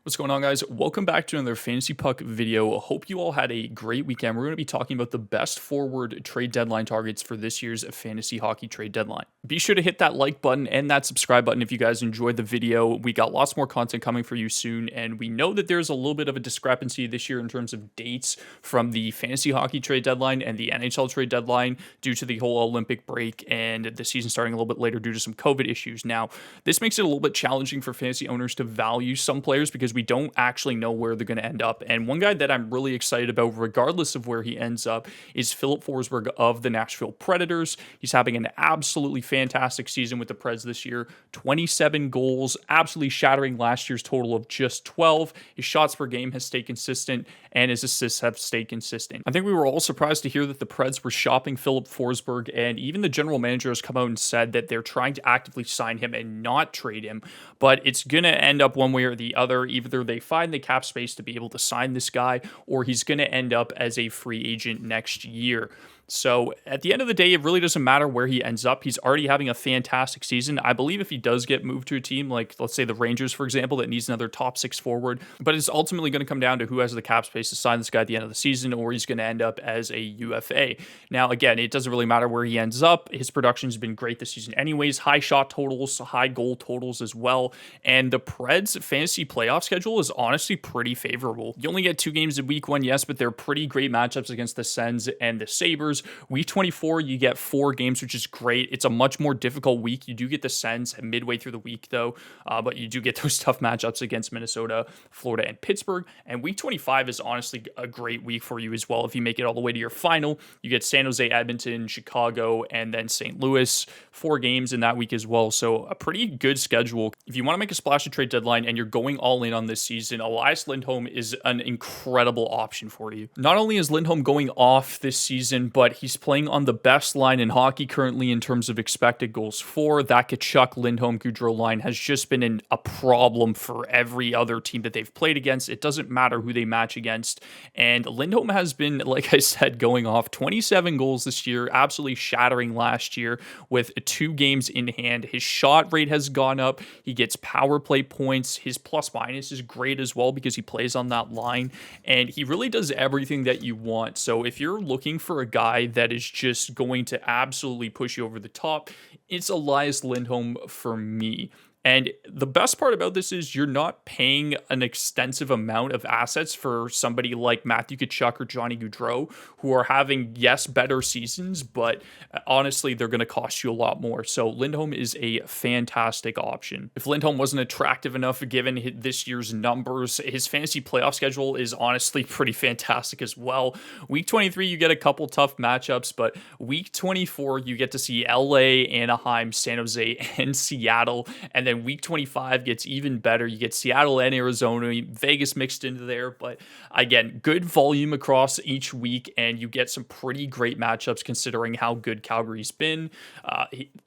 What's going on, guys? Welcome back to another Fantasy Puck video. Hope you all had a great weekend. We're going to be talking about the best forward trade deadline targets for this year's fantasy hockey trade deadline. Be sure to hit that like button and that subscribe button if you guys enjoyed the video. We got lots more content coming for you soon, and we know that there's a little bit of a discrepancy this year in terms of dates from the fantasy hockey trade deadline and the NHL trade deadline due to the whole Olympic break and the season starting a little bit later due to some COVID issues. Now, this makes it a little bit challenging for fantasy owners to value some players because we don't actually know where they're going to end up. And one guy that I'm really excited about, regardless of where he ends up, is Filip Forsberg of the Nashville Predators. He's having an absolutely fantastic season with the Preds this year. 27 goals, absolutely shattering last year's total of just 12. His shots per game has stayed consistent, and his assists have stayed consistent. I think we were all surprised to hear that the Preds were shopping Filip Forsberg, and even the general manager has come out and said that they're trying to actively sign him and not trade him. But it's going to end up one way or the other. Either they find the cap space to be able to sign this guy, or he's going to end up as a free agent next year. So at the end of the day, it really doesn't matter where he ends up. He's already having a fantastic season. I believe if he does get moved to a team like, let's say, the Rangers, for example, that needs another top six forward, but it's ultimately going to come down to who has the cap space to sign this guy at the end of the season, or he's going to end up as a UFA. Now, again, it doesn't really matter where he ends up. His production's been great this season anyways. High shot totals, high goal totals as well. And the Preds' fantasy playoff schedule is honestly pretty favorable. You only get 2 games in week 1, yes, but they're pretty great matchups against the Sens and the Sabres. Week 24, you get 4 games, which is great. It's a much more difficult week. You do get the Sens midway through the week, though, but you do get those tough matchups against Minnesota, Florida, and Pittsburgh. And week 25 is honestly a great week for you as well. If you make it all the way to your final, you get San Jose, Edmonton, Chicago, and then St. Louis. 4 games in that week as well. So a pretty good schedule. If you want to make a splash at trade deadline and you're going all in on this season, Elias Lindholm is an incredible option for you. Not only is Lindholm going off this season, but he's playing on the best line in hockey currently in terms of expected goals for. That Tkachuk, Lindholm, Gaudreau line has just been a problem for every other team that they've played against. It doesn't matter who they match against. And Lindholm has been, like I said, going off 27 goals this year, absolutely shattering last year with 2 games in hand. His shot rate has gone up. He gets power play points. His plus minus is great as well because he plays on that line. And he really does everything that you want. So if you're looking for a guy that is just going to absolutely push you over the top, it's Elias Lindholm for me. And the best part about this is you're not paying an extensive amount of assets for somebody like Matthew Tkachuk or Johnny Gaudreau, who are having, yes, better seasons, but honestly, they're going to cost you a lot more. So Lindholm is a fantastic option. If Lindholm wasn't attractive enough given this year's numbers, his fantasy playoff schedule is honestly pretty fantastic as well. Week 23, you get a couple tough matchups, but week 24, you get to see LA, Anaheim, San Jose, and Seattle, and then week 25 gets even better. You get Seattle and Arizona, Vegas mixed into there. But again, good volume across each week, and you get some pretty great matchups considering how good Calgary's been.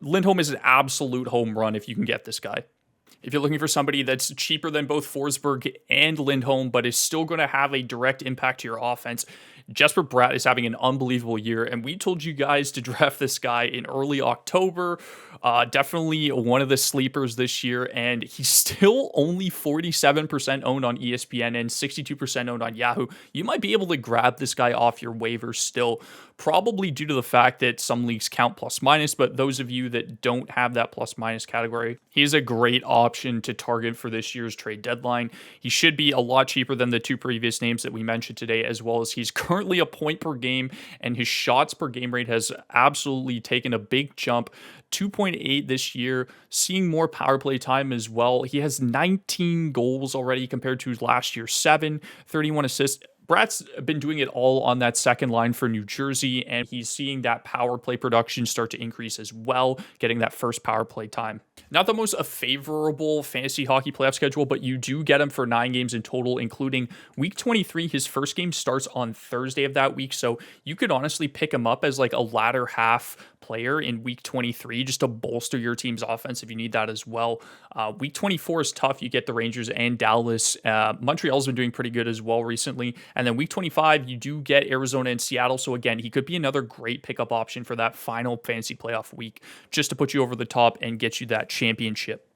Lindholm is an absolute home run if you can get this guy. If you're looking for somebody that's cheaper than both Forsberg and Lindholm, but is still going to have a direct impact to your offense, Jesper Bratt is having an unbelievable year, and we told you guys to draft this guy in early October. Definitely one of the sleepers this year, and he's still only 47% owned on ESPN and 62% owned on Yahoo. You might be able to grab this guy off your waivers still, probably due to the fact that some leagues count plus minus, but those of you that don't have that plus minus category, he's a great option to target for this year's trade deadline. He should be a lot cheaper than the 2 previous names that we mentioned today, as well as he's currently a point per game, and his shots per game rate has absolutely taken a big jump. 2.8 this year, seeing more power play time as well. He has 19 goals already compared to last year's 7, 31 assists. Bratt's been doing it all on that second line for New Jersey, and he's seeing that power play production start to increase as well, getting that first power play time. Not the most favorable fantasy hockey playoff schedule, but you do get him for 9 games in total, including week 23. His first game starts on Thursday of that week, so you could honestly pick him up as like a latter half player in week 23 just to bolster your team's offense if you need that as well. Week 24 is tough. You get the Rangers and Dallas. Montreal's been doing pretty good as well recently. And then week 25, you do get Arizona and Seattle. So again, he could be another great pickup option for that final fantasy playoff week just to put you over the top and get you that championship.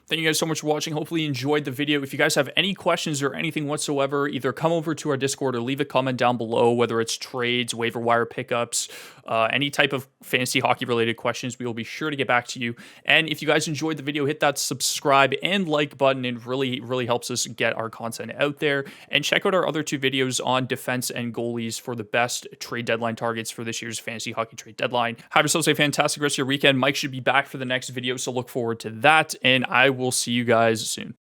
Thank you guys so much for watching. Hopefully you enjoyed the video. If you guys have any questions or anything whatsoever, either come over to our Discord or leave a comment down below, whether it's trades, waiver wire pickups, any type of fantasy hockey related questions. We will be sure to get back to you. And if you guys enjoyed the video, hit that subscribe and like button. It really helps us get our content out there. And check out our other 2 videos on defense and goalies for the best trade deadline targets for this year's fantasy hockey trade deadline. Have yourselves a fantastic rest of your weekend. Mike should be back for the next video, so look forward to that. And I will see you guys soon.